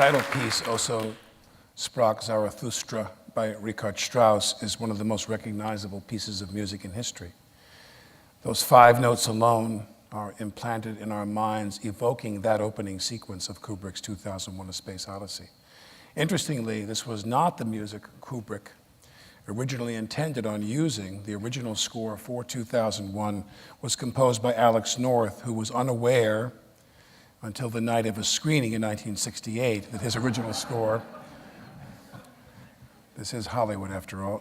title piece, O so sprach Zarathustra by Richard Strauss, is one of the most recognizable pieces of music in history. Those 5 notes alone are implanted in our minds, evoking that opening sequence of Kubrick's 2001: A Space Odyssey. Interestingly, this was not the music Kubrick originally intended on using. The original score for 2001 was composed by Alex North, who was unaware until the night of a screening in 1968 that his original score, this is Hollywood after all,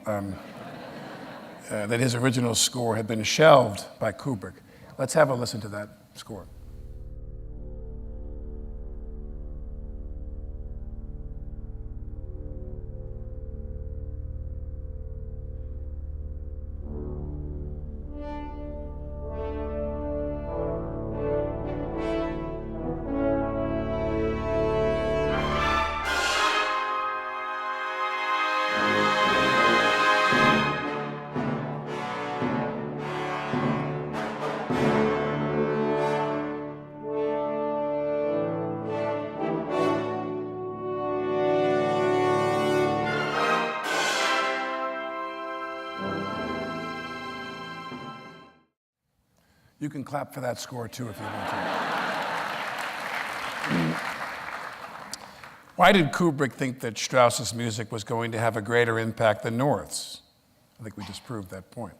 that his original score had been shelved by Kubrick. Let's have a listen to that score. You can clap for that score too if you want to. Why did Kubrick think that Strauss's music was going to have a greater impact than North's? I think we just proved that point.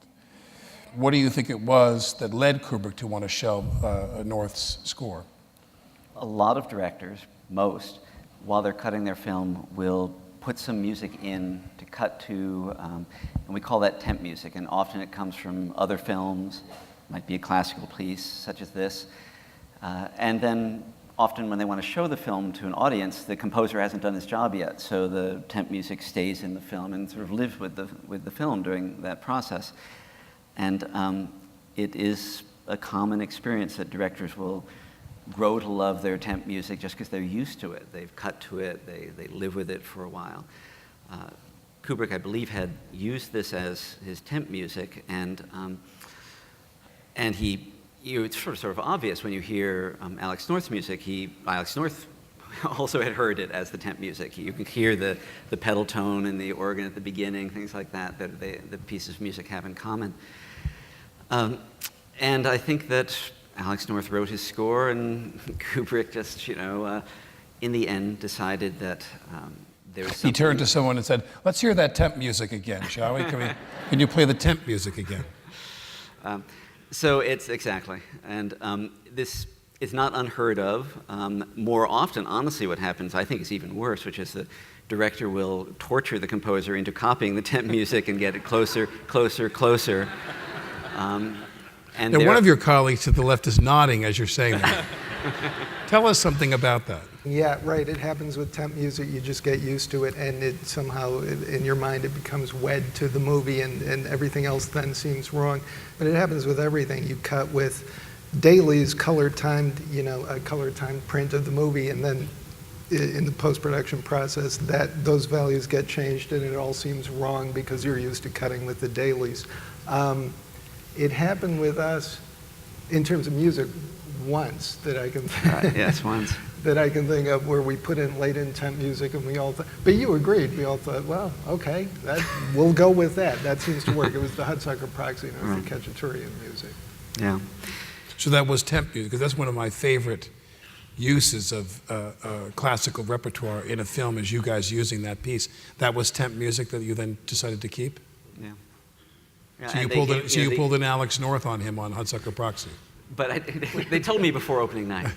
What do you think it was that led Kubrick to want to shelve North's score? A lot of directors, most, while they're cutting their film, will put some music in to cut to, and we call that temp music, and often it comes from other films. Might be a classical piece such as this. And then often when they want to show the film to an audience, the composer hasn't done his job yet, so the temp music stays in the film and sort of lives with the film during that process. And it is a common experience that directors will grow to love their temp music just because they're used to it. They've cut to it, they live with it for a while. Kubrick, I believe, had used this as his temp music, and it's sort of obvious when you hear Alex North's music. Alex North also had heard it as the temp music. You can hear the pedal tone and the organ at the beginning, things like that the pieces of music have in common. And I think that Alex North wrote his score, and Kubrick just, in the end decided that there was something. He turned to someone and said, "Let's hear that temp music again, shall we? Can you play the temp music again?" So it's exactly, and this is not unheard of. More often, honestly, what happens, I think, is even worse, which is the director will torture the composer into copying the temp music and get it closer, closer, closer. And now, one of your colleagues to the left is nodding as you're saying that. Tell us something about that. Yeah, right. It happens with temp music. You just get used to it, and it somehow, in your mind, it becomes wed to the movie, and everything else then seems wrong. But it happens with everything. You cut with dailies, color-timed, a color-timed print of the movie, and then in the post-production process, those values get changed, and it all seems wrong because you're used to cutting with the dailies. It happened with us in terms of music once that I can yes, once. That I can think of, where we put in late in temp music, and we all but you agreed, we all thought, well, okay, we'll go with that. That seems to work. It was the Hudsucker Proxy, not the Khachaturian music. Yeah. So that was temp music, because that's one of my favorite uses of classical repertoire in a film, is you guys using that piece. That was temp music that you then decided to keep? Yeah. So you pulled an Alex North on him on Hudsucker Proxy. But they told me before opening night.